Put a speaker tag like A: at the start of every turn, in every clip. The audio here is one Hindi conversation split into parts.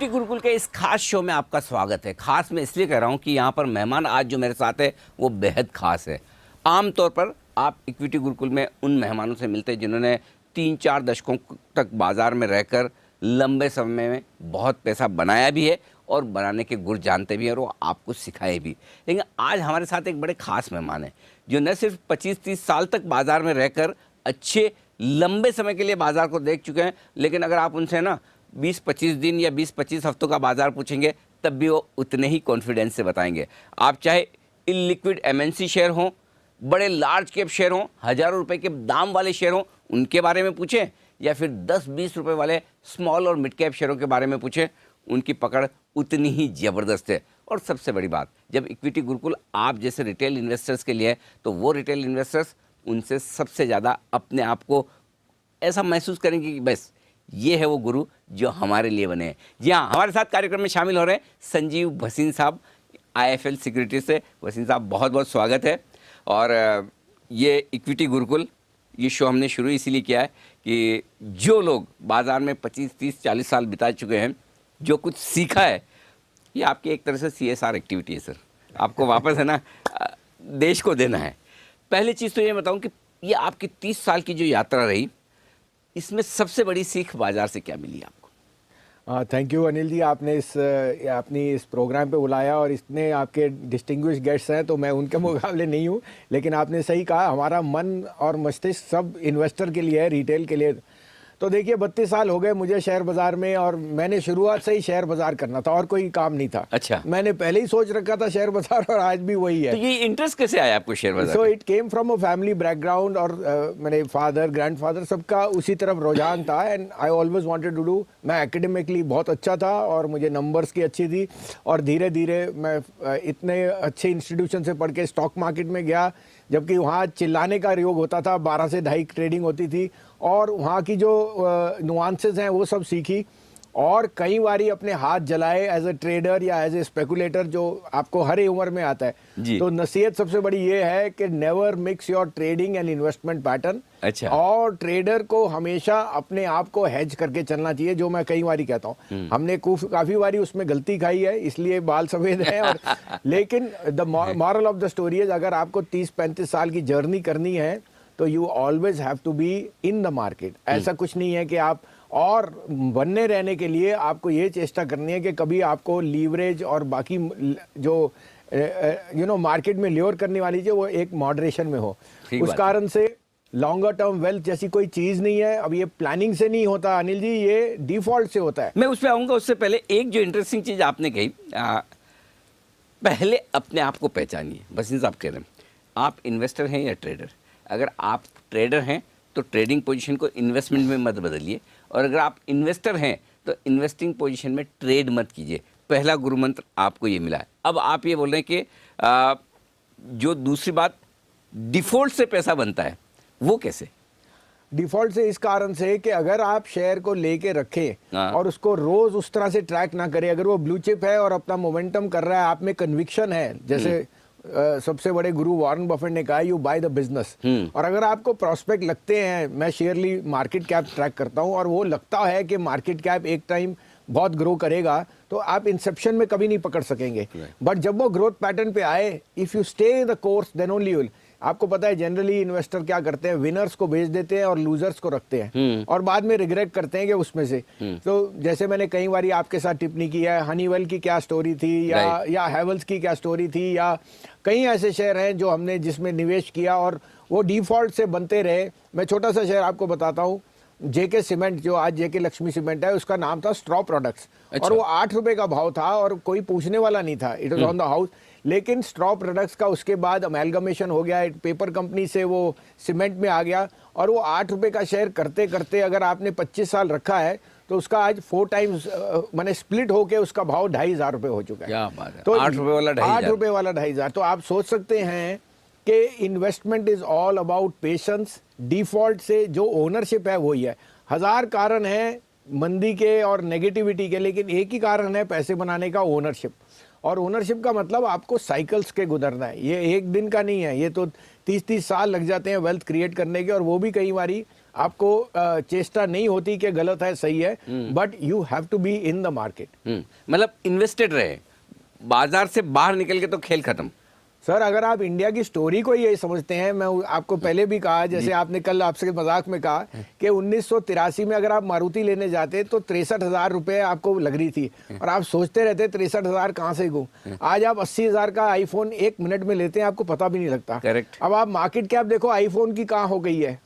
A: इक्विटी गुरुकुल के इस खास शो में आपका स्वागत है। खास मैं इसलिए कह रहा हूं कि यहाँ पर मेहमान आज जो मेरे साथ है वो बेहद खास है। आमतौर पर आप इक्विटी गुरुकुल में उन मेहमानों से मिलते हैं जिन्होंने 3-4 दशकों तक बाजार में रहकर लंबे समय में बहुत पैसा बनाया भी है और बनाने के गुर जानते भी हैं और वो आपको सिखाए भी। लेकिन आज हमारे साथ एक बड़े खास मेहमान हैं जो न सिर्फ 25-30 साल तक बाजार में रहकर अच्छे लंबे समय के लिए बाजार को देख चुके हैं, लेकिन अगर आप उनसे ना 20-25 दिन या 20-25 हफ्तों का बाजार पूछेंगे तब भी वो उतने ही कॉन्फिडेंस से बताएंगे। आप चाहे इलिक्विड एमएनसी शेयर हों, बड़े लार्ज कैप शेयर हों, हज़ारों रुपए के दाम वाले शेयर हों, उनके बारे में पूछें या फिर 10-20 रुपए वाले स्मॉल और मिड कैप शेयरों के बारे में पूछें, उनकी पकड़ उतनी ही ज़बरदस्त है। और सबसे बड़ी बात, जब इक्विटी गुरुकुल आप जैसे रिटेल इन्वेस्टर्स के लिए है तो वो रिटेल इन्वेस्टर्स उनसे सबसे ज़्यादा अपने आप को ऐसा महसूस करेंगे कि बस ये है वो गुरु जो हमारे लिए बने हैं। जी हाँ, हमारे साथ कार्यक्रम में शामिल हो रहे हैं संजीव भसीन साहब, IIFL सिक्योरिटीज से। भसीन साहब, बहुत बहुत स्वागत है। और ये इक्विटी गुरुकुल, ये शो हमने शुरू इसीलिए किया है कि जो लोग बाज़ार में 25-30-40 साल बिता चुके हैं, जो कुछ सीखा है, ये आपकी एक तरह से CSR एक्टिविटी है सर। आपको वापस है ना देश को देना है। पहली चीज़ तो ये बताऊं कि ये आपकी 30 साल की जो यात्रा रही, इसमें सबसे बड़ी सीख बाजार से क्या मिली आपको?
B: थैंक यू अनिल जी, आपने अपनी इस प्रोग्राम पे बुलाया और इतने आपके डिस्टिंग्विश गेस्ट्स हैं तो मैं उनके मुकाबले नहीं हूँ। लेकिन आपने सही कहा, हमारा मन और मस्तिष्क सब इन्वेस्टर के लिए है, रिटेल के लिए। तो देखिए 32 साल हो गए मुझे शेयर बाजार में और मैंने शुरुआत से ही शेयर बाजार करना था और कोई काम नहीं था।
A: अच्छा,
B: मैंने पहले ही सोच रखा था शेयर बाजार और आज भी वही है।
A: तो ये इंटरेस्ट कैसे आया आपको शेयर बाजार?
B: So it came from a family background और मेरे फादर ग्रैंडफादर सबका उसी तरफ रुझान था and I always wanted to do. मैं एकेडमिकली बहुत अच्छा था और मुझे नंबर्स की अच्छी थी और धीरे धीरे मैं इतने अच्छे इंस्टीट्यूशन से पढ़ के स्टॉक मार्केट में गया, जबकि वहाँ चिल्लाने का योग होता था, 12 से 2.5 ट्रेडिंग होती थी और वहाँ की जो नुआंसेस हैं वो सब सीखी और कई बारी अपने हाथ जलाए एज ए ट्रेडर या एज ए स्पेकुलेटर, जो आपको हर उम्र में आता है। तो नसीहत सबसे बड़ी ये है कि never mix your trading and investment pattern.
A: अच्छा।
B: और ट्रेडर को हमेशा अपने आप को हेज करके चलना चाहिए, जो मैं कई बारी कहता हूँ। हमने काफी बारी उसमें गलती खाई है, इसलिए बाल सफेद हैं। और लेकिन the moral of the story है, अगर आपको 30-35 साल की जर्नी करनी है तो you always have to be in the market. ऐसा कुछ नहीं है कि आप, और बनने रहने के लिए आपको ये चेष्टा करनी है कि कभी आपको लीवरेज और बाकी जो मार्केट में ल्योर करने वाली चीज़ वो एक मॉडरेशन में हो। उस कारण से लॉन्गर टर्म वेल्थ जैसी कोई चीज़ नहीं है। अब ये प्लानिंग से नहीं होता अनिल जी, ये डिफॉल्ट से होता है।
A: मैं उस पर आऊँगा, उससे पहले एक जो इंटरेस्टिंग चीज़ आपने कही, पहले अपने आप को पहचानिए। भसीन साहब कह रहे हैं आप इन्वेस्टर हैं या ट्रेडर। अगर आप ट्रेडर हैं तो ट्रेडिंग पोजीशन को इन्वेस्टमेंट में मत बदलिए, और अगर आप इन्वेस्टर हैं तो इन्वेस्टिंग पोजीशन में ट्रेड मत कीजिए। पहला गुरु मंत्र आपको ये मिला है। अब आप ये बोल रहे हैं कि जो दूसरी बात, डिफॉल्ट से पैसा बनता है, वो कैसे?
B: डिफॉल्ट से इस कारण से कि अगर आप शेयर को लेके रखें और उसको रोज उस तरह से ट्रैक ना करें, अगर वो ब्लू चिप है और अपना मोमेंटम कर रहा है, आप में कन्विक्शन है, जैसे सबसे बड़े गुरु वॉरेन बफेट ने कहा यू बाय द बिजनेस। और अगर आपको प्रोस्पेक्ट लगते हैं, मैं शेयरली मार्केट कैप ट्रैक करता हूं और वो लगता है कि मार्केट कैप एक टाइम बहुत ग्रो करेगा, तो आप इंसेप्शन में कभी नहीं पकड़ सकेंगे। बट जब वो ग्रोथ पैटर्न पे आए, if you stay in the course then only will. आपको पता है जनरली इन्वेस्टर क्या करते हैं, विनर्स को बेच देते हैं और लूजर्स को रखते हैं और बाद में रिग्रेट करते हैं कि उसमें से। तो जैसे मैंने कई बारी आपके साथ टिप्पणी की है, हनीवेल की क्या स्टोरी थी या हैवेल्स की क्या स्टोरी थी, या कई ऐसे शेयर हैं जो हमने जिसमें निवेश किया और वो डिफॉल्ट से बनते रहे। मैं छोटा सा शेयर आपको बताता हूँ, जेके सीमेंट, जो आज जेके लक्ष्मी सीमेंट है, उसका नाम था स्ट्रॉ प्रोडक्ट्स। अच्छा। और वो 8 रुपए का भाव था और कोई पूछने वाला नहीं था, it was on the house. लेकिन स्ट्रॉ प्रोडक्ट्स का उसके बाद अमेलगमेशन हो गया, पेपर कंपनी से वो सीमेंट में आ गया और वो 8 रुपए का शेयर करते करते अगर आपने 25 साल रखा है तो उसका आज 4 टाइम्स मैंने स्प्लिट होके उसका भाव 2,500 रुपए हो चुका है।
A: क्या बात है।
B: तो
A: 8 रुपए वाला 2,500।
B: 8 रुपए वाला 2,500। तो आप सोच सकते हैं कि investment is all about patience. Default से जो ओनरशिप है वही है। 1000 कारण है मंदी के और नेगेटिविटी के, लेकिन एक ही कारण है पैसे बनाने का, ओनरशिप। और ओनरशिप का मतलब आपको साइकिल्स के गुजरना है, ये एक दिन का नहीं है, ये तो 30-30 साल लग जाते हैं वेल्थ क्रिएट करने के, और वो भी कई बारी आपको चेष्टा नहीं होती कि गलत है सही है, but you have to be in the market.
A: मतलब इन्वेस्टेड रहे, बाजार से बाहर निकल के तो खेल खत्म।
B: सर अगर आप इंडिया की स्टोरी को ये समझते हैं, मैं आपको पहले भी कहा, जैसे आपने कल आपसे मजाक में कहा कि 1983 में अगर आप मारुति लेने जाते तो 63,000 रुपए आपको लग रही थी, और आप सोचते रहते 63,000 कहाँ से गूं। आज आप 80,000 का आईफोन 1 मिनट में लेते हैं, आपको पता भी नहीं लगता।
A: करेक्ट।
B: अब आप मार्केट कैप देखो आईफोन की कहाँ हो गई है,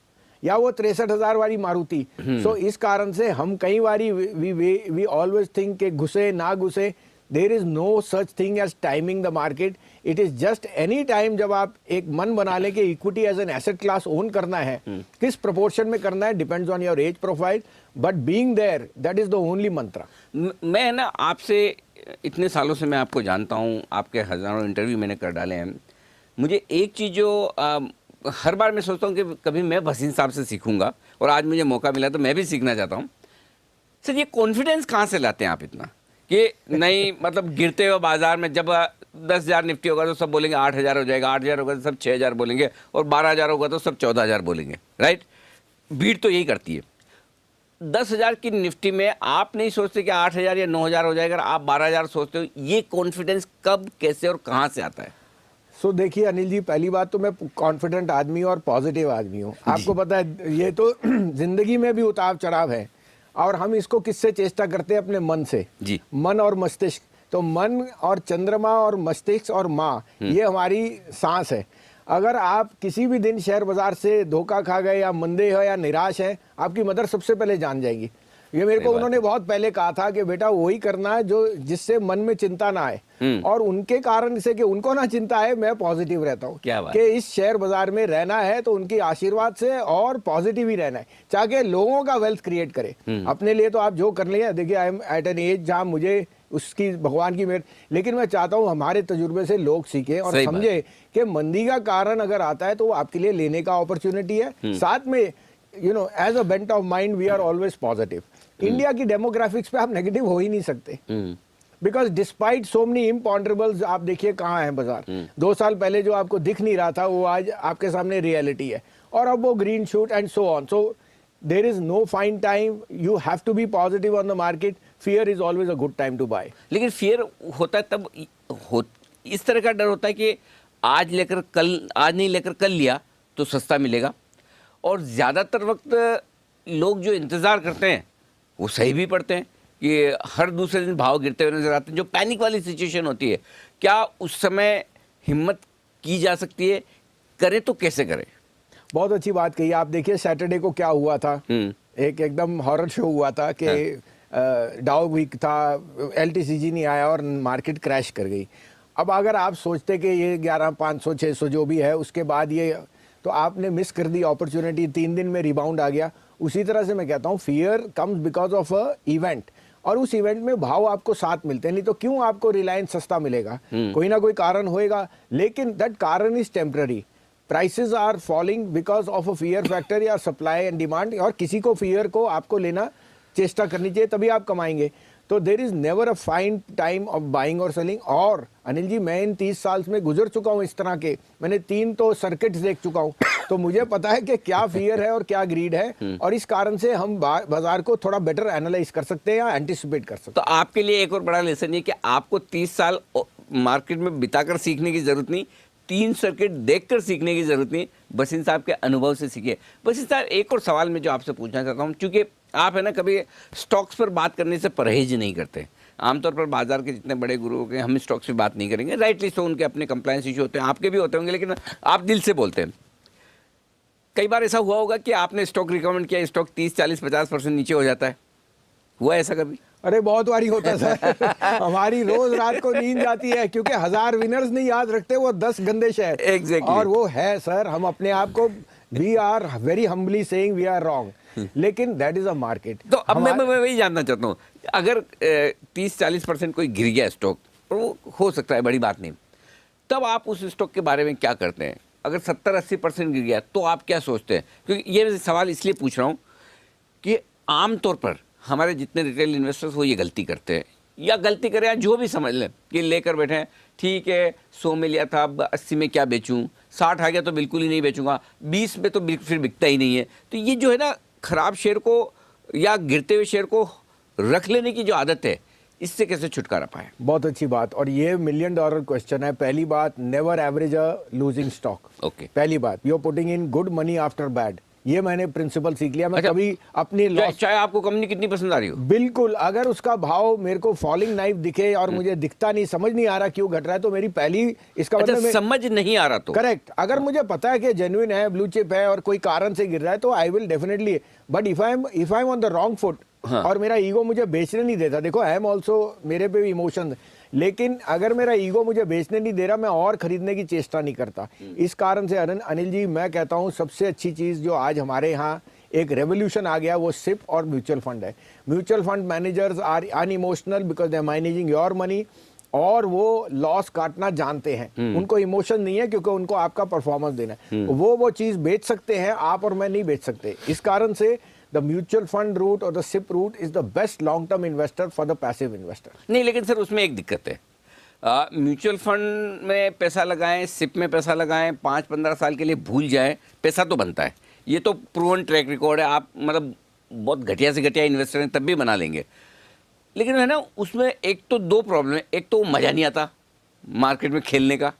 B: या वो 63,000 वाली मारुति। सो इस कारण से हम कई बारी वी ऑलवेज थिंक के घुसे ना घुसे, there is no such thing as timing the market. It is just any time जब आप एक मन बना लें कि equity as an asset class own करना है, किस प्रोपोर्शन में करना है depends on your age profile, but being there that is the only मंत्र।
A: मैं ना आपसे इतने सालों से मैं आपको जानता हूँ, आपके हज़ारों इंटरव्यू मैंने कर डाले हैं। मुझे एक चीज़ जो हर बार मैं सोचता हूँ कि कभी मैं भसीन साहब से सीखूंगा, और आज मुझे मौका मिला तो मैं भी सीखना चाहता हूँ। सर ये कॉन्फिडेंस कहाँ से लाते हैं आप इतना कि नहीं, मतलब गिरते हुए बाजार में जब 10,000 निफ्टी होगा तो सब बोलेंगे 8,000 हो जाएगा, 8,000 होगा तो सब 6,000 बोलेंगे, और 12,000 होगा तो सब 14,000 बोलेंगे, राइट? भीड़ तो यही करती है। 10,000 की निफ्टी में आप नहीं सोचते कि 8,000 या 9,000 हो जाएगा, आप 12,000 सोचते हो। ये कॉन्फिडेंस कब, कैसे और कहाँ से आता है?
B: सो देखिए अनिल जी, पहली बात तो मैं कॉन्फिडेंट आदमी हूँ और पॉजिटिव आदमी हूँ। आपको पता है ये तो जिंदगी में भी उतार चढ़ाव है, और हम इसको किससे चेष्टा करते हैं? अपने मन से
A: जी।
B: मन और मस्तिष्क। तो मन और चंद्रमा और मस्तिष्क और माँ, ये हमारी सांस है। अगर आप किसी भी दिन शेयर बाजार से धोखा खा गए या मंदे हो या निराश है, आपकी मदर सबसे पहले जान जाएगी। ये मेरे को उन्होंने बहुत पहले कहा था कि बेटा वही करना है जो जिससे मन में चिंता ना आए, और उनके कारण से कि उनको ना चिंता है, मैं पॉजिटिव रहता हूँ कि इस शेयर बाजार में रहना है तो उनकी आशीर्वाद से और पॉजिटिव ही रहना है, चाहे लोगों का वेल्थ क्रिएट करे। अपने लिए तो आप जो कर लिया, देखिए I am at an age जहाँ मुझे उसकी भगवान की मेहर, लेकिन मैं चाहता हूँ हमारे तजुर्बे से लोग सीखें और समझे कि मंदी का कारण अगर आता है तो वो आपके लिए लेने का अपॉर्चुनिटी है। साथ में you know as a bent of mind we are always positive. India की डेमोग्राफिक्स पे आप नेगेटिव हो ही नहीं सकते, because despite so many imponderables. आप देखिए कहाँ है बाजार। 2 साल पहले जो आपको दिख नहीं रहा था वो आज आपके सामने रियलिटी है, और अब वो green shoot and so on. So there is no fine time, you have to be positive on the market. Fear is always a good time to buy.
A: लेकिन फियर होता है तब इस तरह का डर होता है कि आज नहीं लेकर कल लिया तो सस्ता मिलेगा, और ज़्यादातर वक्त लोग जो इंतज़ार करते हैं वो सही भी पड़ते हैं कि हर दूसरे दिन भाव गिरते हुए नजर आते हैं। जो पैनिक वाली सिचुएशन होती है, क्या उस समय हिम्मत की जा सकती है? करें तो कैसे करें?
B: बहुत अच्छी बात कही आप। देखिए सैटरडे को क्या हुआ था, एक एकदम हॉरर शो हुआ था कि डाउ वीक था, LTCG नहीं आया और मार्केट क्रैश कर गई। अब अगर आप सोचते कि ये 11,500 600 जो भी है उसके बाद ये, तो आपने मिस कर दी अपॉर्चुनिटी। 3 दिन में रिबाउंड आ गया। उसी तरह से मैं कहता हूँ fear comes because of a event, और उस इवेंट में भाव आपको साथ मिलते हैं। नहीं तो क्यों आपको रिलायंस सस्ता मिलेगा? कोई ना कोई कारण होएगा, लेकिन दैट कारण is temporary. Prices are falling because of a fear factor या सप्लाई एंड डिमांड, और किसी को फियर को आपको लेना चेष्टा करनी चाहिए, तभी आप कमाएंगे। तो there is never a find time of buying और सेलिंग। और अनिल जी, मैं इन 30 साल में गुजर चुका हूँ इस तरह के, मैंने 3 तो सर्किट्स देख चुका हूँ, तो मुझे पता है कि क्या फियर है और क्या ग्रीड है, और इस कारण से हम बाजार को थोड़ा बेटर एनालाइज कर सकते हैं या एंटिसिपेट कर सकते हैं।
A: तो आपके लिए एक और बड़ा लेसन ये कि आपको 30 साल मार्केट में बिताकर सीखने की जरूरत नहीं, 3 सर्किट देखकर सीखने की जरूरत नहीं, भसीन साहब के अनुभव से सीखिए। भसीन साहब, एक और सवाल मैं जो आपसे पूछना चाहता हूँ, क्योंकि आप है ना कभी स्टॉक्स पर बात करने से परहेज नहीं करते। आमतौर पर बाजार के जितने बड़े गुरु हो गए, हम स्टॉक्स पे बात नहीं करेंगे, राइटली सो, उनके अपने कंप्लायंस इशू होते हैं, आपके भी होते होंगे, लेकिन आप दिल से बोलते हैं। कई बार ऐसा हुआ होगा कि आपने स्टॉक रिकमेंड किया, स्टॉक 30, 40, 50% नीचे हो जाता है, हुआ ऐसा कभी?
B: अरे बहुत बारी होता सर। हमारी रोज रात को नींद जाती है, क्योंकि 1000 विनर्स नहीं याद रखते, वो 10 गंदे शेयर।
A: Exactly.
B: और वो है सर, हम अपने आप को we are very humbly saying we are wrong, लेकिन दैट इज अ मार्केट।
A: तो अब मैं वही जानना चाहता हूँ, अगर 30-40% कोई गिर गया स्टॉक, और वो हो सकता है, बड़ी बात नहीं, तब आप उस स्टॉक के बारे में क्या करते हैं? अगर 70-80% गिर गया तो आप क्या सोचते हैं? क्योंकि ये सवाल इसलिए पूछ रहा हूँ कि आमतौर पर हमारे जितने रिटेल इन्वेस्टर्स वो ये गलती करते हैं, या गलती करें या जो भी समझ लें, कि लेकर बैठे हैं, ठीक है 100 में लिया था, अब 80 में क्या बेचूं, 60 आ गया तो बिल्कुल ही नहीं बेचूंगा, 20 में तो फिर बिकता ही नहीं है। तो ये जो है ना खराब शेयर को या गिरते हुए शेयर को रख लेने की जो आदत है, इससे कैसे छुटकारा पाए?
B: बहुत अच्छी बात, और ये $1,000,000 क्वेश्चन है। पहली बात, never average a losing stock.
A: Okay.
B: पहली बात, you are putting in good money after bad. ये मैंने प्रिंसिपल सीख लिया। मैं कभी अपनी लॉस,
A: चाहे आपको कंपनी कितनी पसंद आ रही हो,
B: बिल्कुल, अगर उसका भाव मेरे को फॉलिंग नाइफ दिखे और मुझे दिखता नहीं, समझ नहीं आ रहा क्यों घट रहा है, तो मेरी पहली, इसका
A: अच्छा,
B: मतलब
A: समझ नहीं आ रहा तो
B: करेक्ट। अगर मुझे पता है कि जेन्युइन है, ब्लू चिप है और कोई कारण से गिर रहा है, तो I will definitely. But if I am on the wrong foot और मेरा ईगो मुझे बेचने नहीं देता, देखो आई एम ऑल्सो, मेरे पे भी इमोशन, लेकिन अगर मेरा ईगो मुझे बेचने नहीं दे रहा, मैं और खरीदने की चेष्टा नहीं करता। इस कारण से अनिल जी, मैं कहता हूँ सबसे अच्छी चीज़ जो आज हमारे यहाँ एक रेवोल्यूशन आ गया, वो सिप और म्यूचुअल फंड है। Mutual fund managers are unemotional because they are managing your money, और वो लॉस काटना जानते हैं। उनको इमोशन नहीं है क्योंकि उनको आपका परफॉर्मेंस देना है। वो चीज़ बेच सकते हैं, आप और मैं नहीं बेच सकते। इस कारण से द म्यूचुअल फंड रूट और the SIP route is the best long term investor for the passive investor.
A: नहीं, लेकिन सर उसमें एक दिक्कत है, म्यूचुअल फंड में पैसा लगाएं, सिप में पैसा लगाएं, 5-15 साल के लिए भूल जाएं, पैसा तो बनता है। ये तो प्रूवन ट्रैक रिकॉर्ड है। आप मतलब बहुत घटिया से घटिया इन्वेस्टर हैं तब भी बना लेंगे। लेकिन है ना, उसमें एक तो 2 प्रॉब्लम है। एक तो मज़ा नहीं आता मार्केट में खेलने का,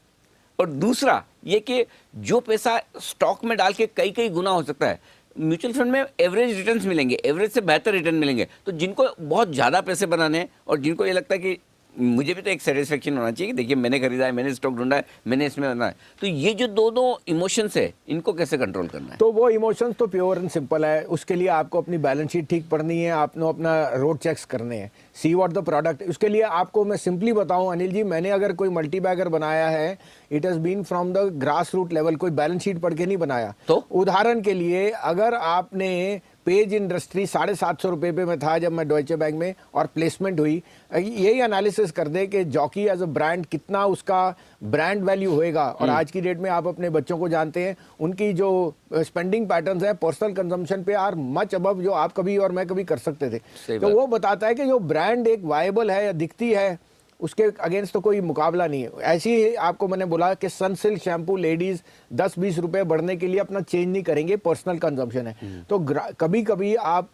A: और दूसरा ये कि जो पैसा स्टॉक में डाल के कई कई गुना हो सकता है, म्यूचुअल फंड में एवरेज रिटर्न्स मिलेंगे, एवरेज से बेहतर रिटर्न मिलेंगे। तो जिनको बहुत ज़्यादा पैसे बनाने हैं और जिनको ये लगता है कि मुझे भी तो एक सेटिस्फेक्शन होना चाहिए कि देखिए मैंने खरीदा है, मैंने स्टॉक ढूंढा है, मैंने इसमें बना है, तो ये जो दोनों इमोशंस है, इनको कैसे कंट्रोल करना है?
B: तो वो इमोशंस तो प्योर एंड सिंपल है। उसके लिए आपको अपनी बैलेंस शीट ठीक पढ़नी है, आपने अपना रोड चेक्स करने हैं, सी व्हाट द प्रोडक्ट। उसके लिए आपको मैं सिंपली बताऊं अनिल जी, मैंने अगर कोई मल्टी बैगर बनाया है, it has been from the grass root level, कोई बैलेंस शीट पढ़ के नहीं बनाया।
A: तो
B: उदाहरण के लिए, अगर आपने पेज इंडस्ट्री 750 रुपये पे मैं था जब मैं डॉइचे बैंक में, और प्लेसमेंट हुई, यही एनालिसिस कर दे कि जॉकी एज अ ब्रांड कितना उसका ब्रांड वैल्यू होएगा। और आज की डेट में आप अपने बच्चों को जानते हैं, उनकी जो स्पेंडिंग पैटर्न्स है पर्सनल कंजम्पशन पे आर मच अबव जो आप कभी और मैं कभी कर सकते थे। तो वो बताता है कि जो ब्रांड एक वायबल है या दिखती है, उसके अगेंस्ट तो कोई मुकाबला नहीं है। ऐसे ही आपको मैंने बोला कि सनसिल्क शैम्पू लेडीज 10-20 रुपए बढ़ने के लिए अपना चेंज नहीं करेंगे, पर्सनल कंजम्पशन है। तो कभी कभी आप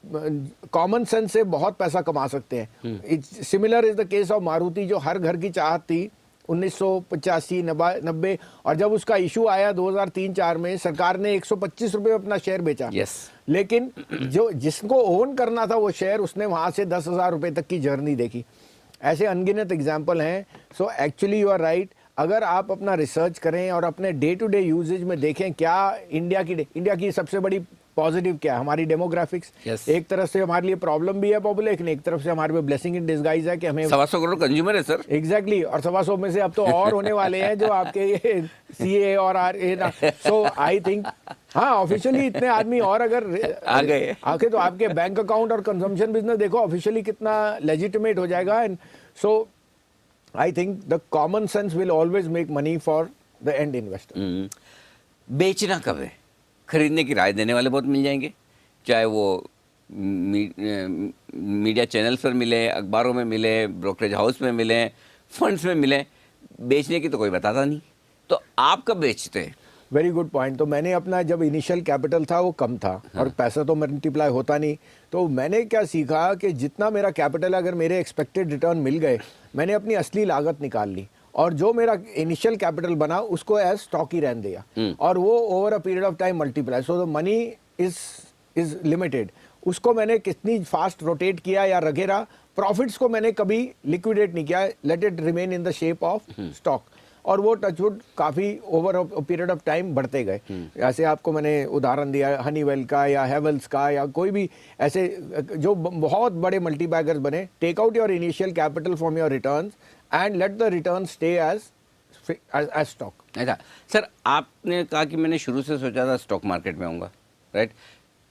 B: कॉमन सेंस से बहुत पैसा कमा सकते हैं। Similar is the case of Maruti, जो हर घर की चाहत थी 1985-90, और जब उसका इशू आया 2003-4 में, सरकार ने 125 रुपए अपना शेयर बेचा। लेकिन जो जिसको ओन करना था वो शेयर, उसने वहां से 10,000 रुपए तक की जर्नी देखी। ऐसे अनगिनत एग्जाम्पल हैं। So actually you are right. अगर आप अपना रिसर्च करें और अपने डे टू डे यूजेज में देखें, क्या इंडिया की सबसे बड़ी पॉजिटिव क्या है, हमारी डेमोग्राफिक्स। एक तरफ से हमारे लिए प्रॉब्लम भी है पॉपुलेशन, एक तरफ से हमारे लिए ब्लेसिंग इन डिस्गाइज है कि हमें
A: 125 करोड़ कंज्यूमर है सर।
B: एग्जैक्टली, और 125 में से अब तो और होने वाले हैं जो आपके ये CA और RA। सो आई थिंक हाँ, ऑफिशियली इतने आदमी और अगर
A: आ गए
B: आके तो आपके बैंक अकाउंट और कंजम्पशन बिजनेस देखो ऑफिशियली कितना लेजिटिमेट हो जाएगा। And so I think the common sense will always make money for the end investor.
A: बेचना कब है? खरीदने की राय देने वाले बहुत मिल जाएंगे, चाहे वो मीडिया चैनल्स पर मिले, अखबारों में मिले, ब्रोकरेज हाउस में मिले, फंड्स में मिले। बेचने की तो कोई बताता नहीं, तो आप कब बेचते हैं?
B: Very good point. तो मैंने अपना जब इनिशियल कैपिटल था वो कम था, और पैसा तो मल्टीप्लाई होता नहीं, तो मैंने क्या सीखा कि जितना मेरा कैपिटल, अगर मेरे एक्सपेक्टेड रिटर्न मिल गए, मैंने अपनी असली लागत निकाल ली, और जो मेरा इनिशियल कैपिटल बना उसको एज स्टॉक ही रहने दिया, और वो over a period of time multiply. So the money is limited. उसको मैंने कितनी फास्ट रोटेट किया या रखेरा, प्रॉफिट्स को मैंने कभी लिक्विडेट नहीं किया, let it remain in the shape of stock, और वो टचवुड काफ़ी ओवर पीरियड ऑफ टाइम बढ़ते गए। ऐसे आपको मैंने उदाहरण दिया हनीवेल का या हेवल्स का, या कोई भी ऐसे जो बहुत बड़े मल्टीबैगर्स बने। Take out your initial capital from your returns and let the return stay as stock.
A: ऐसा सर, आपने कहा कि मैंने शुरू से सोचा था स्टॉक मार्केट में आऊँगा, राइट?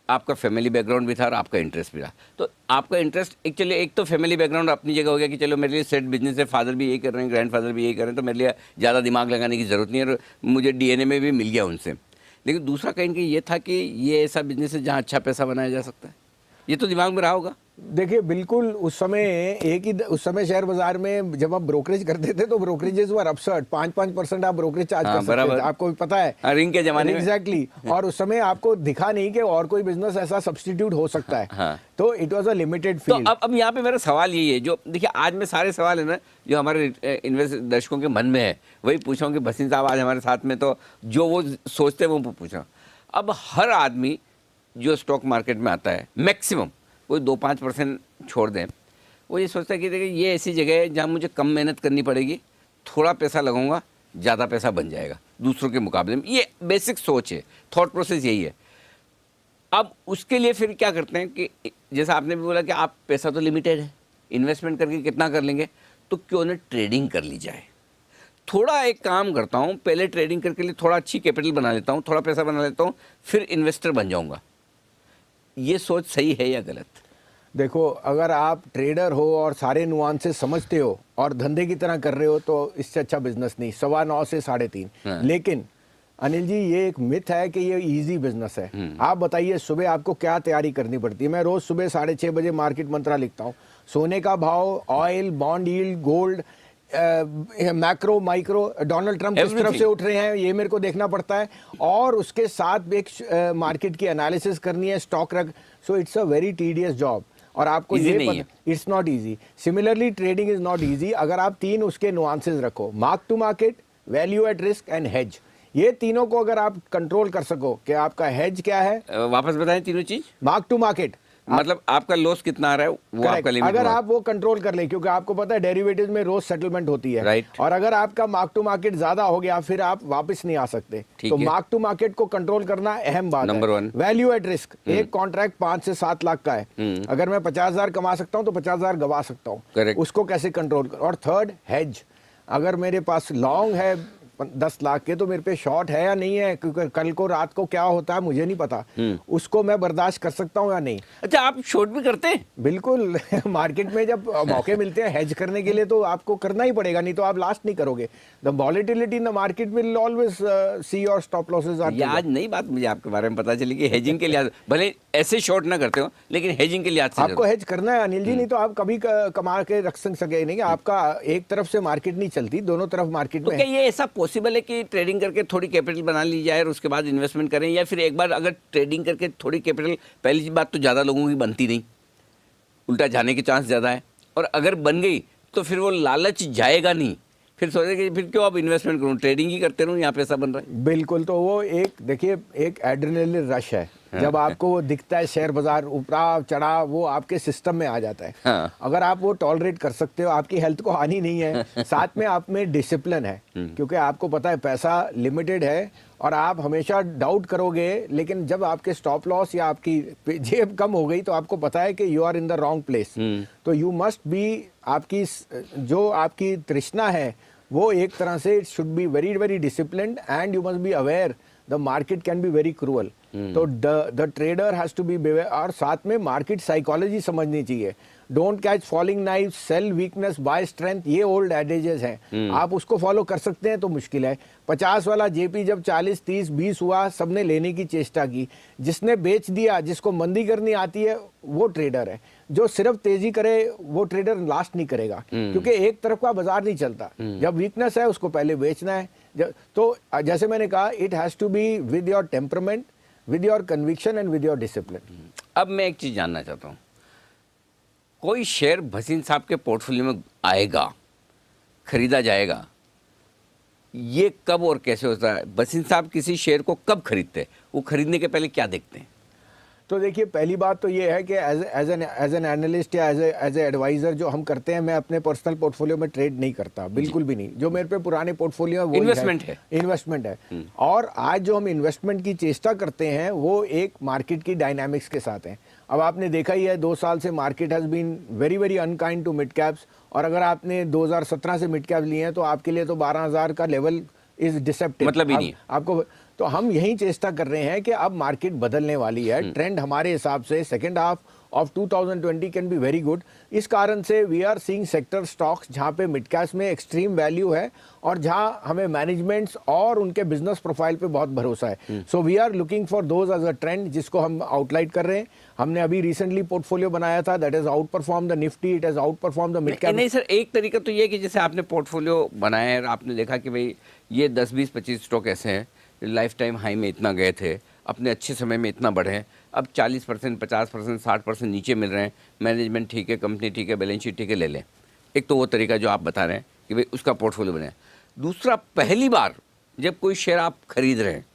A: आपका फैमिली बैकग्राउंड भी था और आपका इंटरेस्ट भी था। तो आपका इंटरेस्ट एक्चुअली, एक तो फैमिली बैकग्राउंड अपनी जगह हो गया कि चलो मेरे लिए सेट बिजनेस है, फादर भी यही कर रहे हैं, ग्रैंडफादर भी यही कर रहे हैं, तो मेरे लिए ज़्यादा दिमाग लगाने की ज़रूरत नहीं है, और मुझे DNA में भी मिल गया उनसे। लेकिन दूसरा कहीं ये था कि ये ऐसा बिजनेस है जहाँ अच्छा पैसा बनाया जा सकता है, ये तो दिमाग में रहा होगा।
B: देखिए बिल्कुल उस समय शेयर बाजार में जब आप ब्रोकरेज करते थे तो ब्रोकरेजेस वर अपसर्ड 5% आप ब्रोकरेज चार्ज कर सकते थे, आपको भी पता है
A: रिंग के जमाने में
B: एग्जैक्टली और उस समय आपको दिखा नहीं कि और कोई बिजनेस ऐसा सब्स्टिट्यूट हो सकता है।
A: हाँ।
B: तो इट वाज अ लिमिटेड
A: तो
B: फील्ड।
A: अब यहाँ पे मेरा सवाल यही है, जो देखिए आज में सारे सवाल है ना जो हमारे इन्वेस्ट दर्शकों के मन में है वही पूछा हूँ कि भसीन साहब आज हमारे साथ में, तो जो वो सोचते हैं वो पूछा। अब हर आदमी जो स्टॉक मार्केट में आता है मैक्सिमम कोई 2-5% छोड़ दें, वो ये सोचता है कि देखिए ये ऐसी जगह है जहाँ मुझे कम मेहनत करनी पड़ेगी, थोड़ा पैसा लगाऊंगा ज़्यादा पैसा बन जाएगा दूसरों के मुकाबले में। ये बेसिक सोच है, थॉट प्रोसेस यही है। अब उसके लिए फिर क्या करते हैं कि जैसा आपने भी बोला कि आप पैसा तो लिमिटेड है, इन्वेस्टमेंट करके कितना कर लेंगे, तो क्यों ना ट्रेडिंग कर ली जाए। थोड़ा एक काम करता हूँ, पहले ट्रेडिंग करके लिए थोड़ा अच्छी कैपिटल बना लेता हूँ, थोड़ा पैसा बना लेता हूँ, फिर इन्वेस्टर बन जाऊँगा। ये सोच सही है या गलत?
B: देखो अगर आप ट्रेडर हो और सारे नुआंसेस समझते हो और धंधे की तरह कर रहे हो तो इससे अच्छा बिजनेस नहीं, 9:15 से 3:30।
A: हाँ।
B: लेकिन अनिल जी ये एक मिथ है कि ये इजी बिजनेस है। आप बताइए सुबह आपको क्या तैयारी करनी पड़ती है। मैं रोज सुबह 6:30 बजे मार्केट मंत्रा लिखता हूँ, सोने का भाव, oil, bond yield, gold, macro micro, Donald Trump किस तरफ से उठ रहे हैं ये मेरे को देखना पड़ता है, और उसके साथ एक मार्केट की एनालिसिस करनी है, स्टॉक रख। So it's a very tedious job और आपको ये पता it's not easy. Similarly trading is not easy अगर आप 3 उसके नुआंसेस रखो, mark to market, value at risk and hedge. ये तीनों को अगर आप कंट्रोल कर सको कि आपका हेज क्या है,
A: वापस बताएं तीनों चीज।
B: मार्क टू मार्केट
A: मतलब आपका लॉस कितना आ रहा है वो आपका लिमिट,
B: अगर आप वो कंट्रोल कर ले, क्योंकि आपको पता है डेरिवेटिव्स में रोज सेटलमेंट होती है,
A: राइट।
B: और अगर आपका मार्क टू मार्केट ज्यादा हो गया फिर आप वापस नहीं आ सकते। तो मार्क टू मार्केट को कंट्रोल करना अहम बात
A: नंबर
B: है।
A: 1
B: वैल्यू एट रिस्क, एक कॉन्ट्रैक्ट 5 से 7 लाख का है, अगर मैं 50,000 कमा सकता हूँ तो 50,000 गवा सकता हूँ, उसको कैसे कंट्रोल कर। और थर्ड हेज, अगर मेरे पास लॉन्ग है 10 लाख के तो मेरे पे शॉर्ट है या नहीं है, क्योंकि कल को रात को क्या होता है मुझे नहीं पता, उसको मैं बर्दाश्त कर सकता हूँ या नहीं।
A: अच्छा आप शॉर्ट भी करते हैं?
B: बिल्कुल मार्केट में जब मौके मिलते हैं हेज करने के लिए तो आपको करना ही पड़ेगा, नहीं तो आप लास्ट नहीं करोगे। The volatility in the market will always see your stop losses are.
A: आज नई बात मुझे आपके बारे में पता चली कि हेजिंग के लिए भले ऐसे शॉर्ट ना करते हो लेकिन हेजिंग के लिए
B: आपको हेज करना है अनिल जी, नहीं तो आप कभी कमा के रख सके नहीं। आपका एक तरफ से मार्केट नहीं चलती, दोनों तरफ मार्केट में।
A: क्या ये ऐसा पॉसिबल है कि ट्रेडिंग करके थोड़ी कैपिटल बना ली जाए और उसके बाद इन्वेस्टमेंट करें, या फिर एक बार अगर ट्रेडिंग करके थोड़ी कैपिटल, पहली बात तो ज़्यादा लोगों की बनती नहीं, उल्टा जाने के चांस ज़्यादा है, और अगर बन गई तो फिर वो लालच जाएगा नहीं, फिर सोचेगा कि फिर क्यों अब इन्वेस्टमेंट करूँ, ट्रेडिंग ही करते रहूँ, यहाँ पैसा बन रहा है।
B: बिल्कुल, तो वो एक देखिए एक एड्रेनलिन रश है। जब आपको वो दिखता है शेयर बाजार उतराव चढ़ाव, वो आपके सिस्टम में आ जाता है।
A: हाँ।
B: अगर आप वो टॉलरेट कर सकते हो, आपकी हेल्थ को हानि नहीं है, साथ में आप में डिसिप्लिन है, क्योंकि आपको पता है पैसा लिमिटेड है और आप हमेशा डाउट करोगे, लेकिन जब आपके स्टॉप लॉस या आपकी जेब कम हो गई तो आपको पता है कि you are in the wrong place. तो यू मस्ट बी, आपकी जो आपकी तृष्णा है वो एक तरह से it should be very very disciplined and you must be aware the market can be very cruel. तो the trader has to be aware, और साथ में मार्केट साइकोलॉजी समझनी चाहिए। Don't catch falling knife, sell weakness buy strength, ये ओल्ड एडेजेस हैं। आप उसको फॉलो कर सकते हैं तो मुश्किल है। 50 वाला जेपी जब 40, 30, 20 हुआ, सबने लेने की चेष्टा की, जिसने बेच दिया, जिसको मंदी करनी आती है वो ट्रेडर है। जो सिर्फ तेजी करे वो ट्रेडर लास्ट नहीं करेगा, क्योंकि एक तरफ का बाजार नहीं चलता। जब वीकनेस है उसको पहले बेचना है। तो जैसे मैंने कहा, it has to be with your temperament, with your conviction and with your discipline.
A: अब मैं एक चीज़ जानना चाहता हूँ, कोई शेयर भसीन साहब के पोर्टफोलियो में आएगा, खरीदा जाएगा, ये कब और कैसे होता है? भसीन साहब किसी शेयर को कब खरीदते हैं? वो खरीदने के पहले क्या देखते हैं?
B: तो देखिए पहली बात तो ये है कि एज एन एनालिस्ट या एज ए एडवाइजर जो हम करते हैं, मैं अपने पर्सनल पोर्टफोलियो में ट्रेड नहीं करता, बिल्कुल भी नहीं। जो मेरे पे पुराने पोर्टफोलियो है वो इन्वेस्टमेंट है। और आज जो हम इन्वेस्टमेंट की चेष्टा करते हैं वो एक मार्केट की डायनामिक्स के साथ है। अब आपने देखा ही है 2 साल से market has been very very unkind to mid caps, और अगर आपने 2017 से मिड कैप लिए हैं तो आपके लिए तो 12,000 का लेवल इज डिसेप्टिव,
A: मतलब ही नहीं
B: आपको। तो हम यही चेष्टा कर रहे हैं कि अब मार्केट बदलने वाली है। ट्रेंड हमारे हिसाब से second half of 2020 can be very good. इस कारण से we are seeing sector stocks जहां पे मिड कैप में एक्सट्रीम वैल्यू है और जहां हमें मैनेजमेंट्स और उनके बिजनेस प्रोफाइल पे बहुत भरोसा है। So we are looking for those as a trend जिसको हम आउटलाइट कर रहे हैं। हमने अभी रिसेंटली पोर्टफोलियो बनाया था that is out perform the Nifty, it has out perform the mid cap.
A: नहीं सर, एक तरीका तो ये है कि जैसे आपने पोर्टफोलियो बनाया है, आपने देखा कि भाई ये 10, 20, 25 स्टॉक ऐसे हैं लाइफ टाइम हाई में इतना गए थे, अपने अच्छे समय में इतना बढ़े हैं, अब 40%, 50%, 60% नीचे मिल रहे हैं, मैनेजमेंट ठीक है, कंपनी ठीक है, बैलेंस शीट ठीक है, ले लें। एक तो वो तरीका जो आप बता रहे हैं कि भाई उसका पोर्टफोलियो बनाए। दूसरा, पहली बार जब कोई शेयर आप खरीद रहे हैं,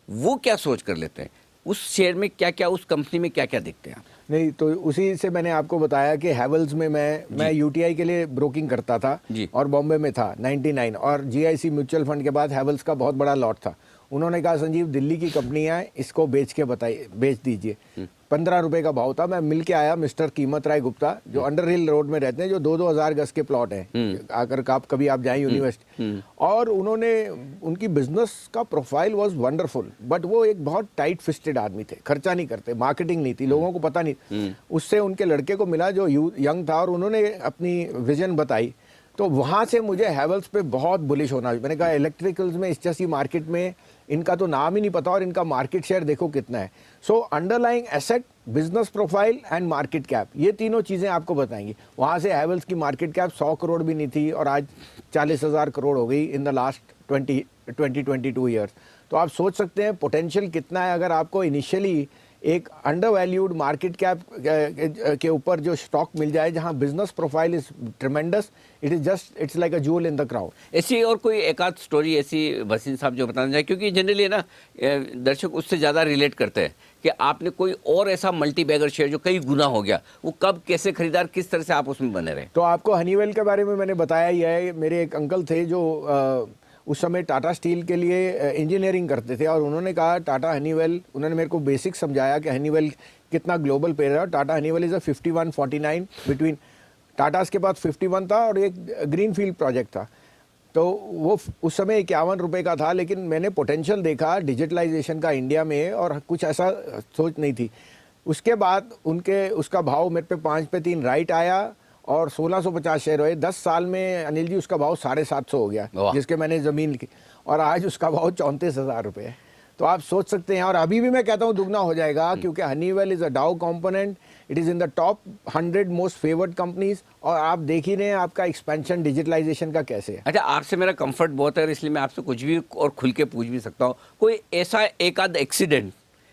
A: वो क्या सोच कर लेते हैं, उस शेयर में क्या क्या, उस कंपनी में क्या क्या देखते हैं आप?
B: नहीं तो उसी से मैंने आपको बताया कि हैवेल्स में मैं यूटीआई के लिए ब्रोकिंग करता था और बॉम्बे में था 99, और जीआईसी म्यूचुअल फंड के बाद हैवेल्स का बहुत बड़ा लॉट था। उन्होंने कहा संजीव दिल्ली की कंपनियां हैं, इसको बेच दीजिए। 15 रुपए का भाव था। मैं मिल के आया मिस्टर कीमत राय गुप्ता जो अंडर हिल रोड में रहते हैं, जो 2-2 हजार गज के प्लॉट हैं, अगर आप कभी आप जाएं यूनिवर्सिटी, और उन्होंने उनकी बिजनेस का प्रोफाइल वाज वंडरफुल, बट वो एक बहुत टाइट फिस्टेड आदमी थे, खर्चा नहीं करते, मार्केटिंग नहीं थी, लोगों को पता नहीं। उससे उनके लड़के को मिला जो यंग था और उन्होंने अपनी विजन बताई, तो वहां से मुझे हैवेल्स पे बहुत बुलिश होना। मैंने कहा इलेक्ट्रिकल्स में इस जैसी मार्केट में इनका तो नाम ही नहीं पता और इनका मार्केट शेयर देखो कितना है। So underlying asset, business profile and market cap, ये तीनों चीजें आपको बताएंगी। वहां से हैवेल्स की मार्केट कैप 100 करोड़ भी नहीं थी और आज 40,000 करोड़ हो गई इन द लास्ट 22 ईयर्स। तो आप सोच सकते हैं पोटेंशियल कितना है। अगर आपको इनिशियली एक अंडर वैल्यूड मार्केट कैप के ऊपर जो स्टॉक मिल जाए जहां business profile is ट्रेमेंडस, it's like a joule in the crowd.
A: ऐसी और कोई एक आध स्टोरी ऐसी भसीन साहब जो बताना चाहे, क्योंकि जनरली ना दर्शक उससे ज़्यादा रिलेट करते हैं कि आपने कोई और ऐसा मल्टी बैगर शेयर जो कई गुना हो गया, वो कब कैसे खरीदार, किस तरह से आप उसमें बने रहे?
B: तो आपको हनीवेल के बारे में मैंने बताया ही है। मेरे एक अंकल थे जो उस समय टाटा स्टील के लिए इंजीनियरिंग करते थे और उन्होंने कहा टाटा हनीवेल, उन्होंने मेरे को बेसिक समझाया कि हनीवेल कितना ग्लोबल प्लेयर है। Tata Honeywell is a 51-49 between, Tatas के पास 51 था और एक ग्रीन फील्ड प्रोजेक्ट था, तो वो उस समय 51 रुपये का था। लेकिन मैंने पोटेंशियल देखा डिजिटलाइजेशन का इंडिया में और कुछ ऐसा सोच नहीं थी। उसके बाद उसका भाव मेरे पे 5 पे 3 राइट आया और 1650 शेयर हुए। 10 साल में अनिल जी उसका भाव 750 हो गया, जिसके मैंने ज़मीन की, और आज उसका भाव 34,000 रुपये है। तो आप सोच सकते हैं, और अभी भी मैं कहता हूँ दुगना हो जाएगा, क्योंकि हनीवेल इज़ अ डाउ component, it is in the top 100 most favoured companies, और आप देख ही रहे हैं आपका एक्सपेंशन डिजिटलाइजेशन का कैसे है।
A: अच्छा, आपसे मेरा कंफर्ट बहुत है, इसलिए मैं आपसे कुछ भी और खुल के पूछ भी सकता हूँ। कोई ऐसा एक आध एक्सीडेंट,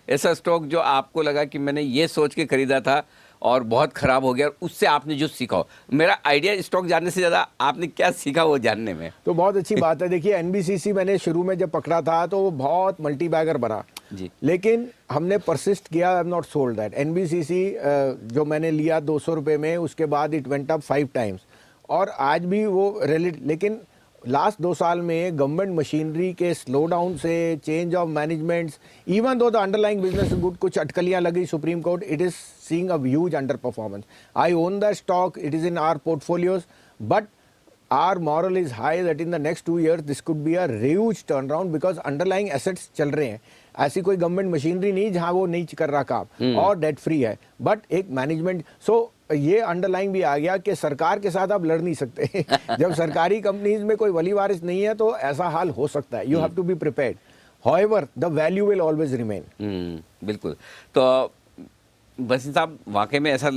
A: ऐसा स्टॉक जो आपको लगा कि मैंने ये सोच के खरीदा था और बहुत ख़राब हो गया, उससे आपने जो सीखा हो? मेरा आइडिया स्टॉक जानने से ज़्यादा आपने क्या सीखा वो जानने में। तो
B: बहुत अच्छी बात है। देखिए एनबीसीसी मैंने शुरू में जब पकड़ा था तो वो बहुत मल्टी बैगर बना
A: जी, लेकिन
B: हमने परसिस्ट किया, I am not sold that. NBCC जो मैंने लिया 200 रुपये में, उसके बाद इट वेंट अप 5 टाइम्स, और आज भी वो लेकिन लास्ट 2 साल में गवर्नमेंट मशीनरी के स्लो डाउन से, change of managements, even though the underlying business good, कुछ अटकलियां लगी supreme court, it is seeing a huge under performance. I own the stock, it is in our portfolios, but our moral is high that in the next 2 years this could be a huge turnaround because underlying assets चल रहे हैं। ऐसी कोई गवर्नमेंट मशीनरी नहीं जहां वो नहीं कर रहा काम और डेट फ्री है, बट एक मैनेजमेंट। सो ये अंडरलाइंग भी आ गया कि सरकार के साथ आप लड़ नहीं सकते जब सरकारी कंपनीज में कोई वली वारिस नहीं है तो ऐसा हाल हो सकता है। You have to be prepared, however the value will always remain.
A: बिल्कुल। तो बसीन साहब, वाकई में ऐसा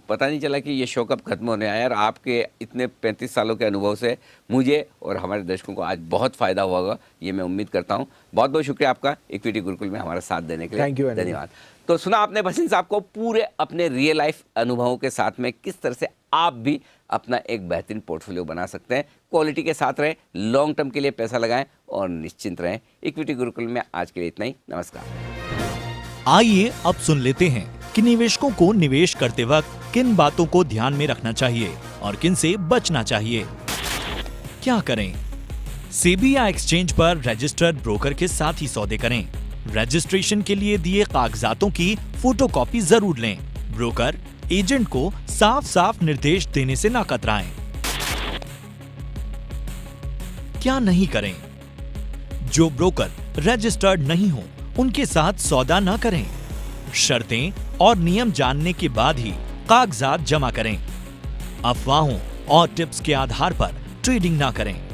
A: पता नहीं चला कि ये शो कब खत्म होने आया, और आपके इतने 35 सालों के अनुभव से मुझे और हमारे दर्शकों को आज बहुत फ़ायदा हुआ होगा, ये मैं उम्मीद करता हूँ। बहुत बहुत शुक्रिया आपका इक्विटी गुरुकुल में हमारा साथ देने के लिए।
B: थैंक यू,
A: धन्यवाद। तो सुना आपने बसीन साहब को पूरे अपने रियल लाइफ अनुभवों के साथ में किस तरह से आप भी अपना एक बेहतरीन पोर्टफोलियो बना सकते हैं। क्वालिटी के साथ रहें, लॉन्ग टर्म के लिए पैसा लगाएं और निश्चिंत रहें। इक्विटी गुरुकुल में आज के लिए इतना ही। नमस्कार।
C: आइए अब सुन लेते हैं कि निवेशकों को निवेश करते वक्त किन बातों को ध्यान में रखना चाहिए और किन से बचना चाहिए। क्या करें? सेबी या एक्सचेंज पर रजिस्टर्ड ब्रोकर के साथ ही सौदे करें। रजिस्ट्रेशन के लिए दिए कागजातों की फोटोकॉपी जरूर लें। ब्रोकर एजेंट को साफ साफ निर्देश देने से ना कतराएं। क्या नहीं करें? जो ब्रोकर रजिस्टर्ड नहीं हो उनके साथ सौदा न करें। शर्तें और नियम जानने के बाद ही कागजात जमा करें। अफवाहों और टिप्स के आधार पर ट्रेडिंग न करें।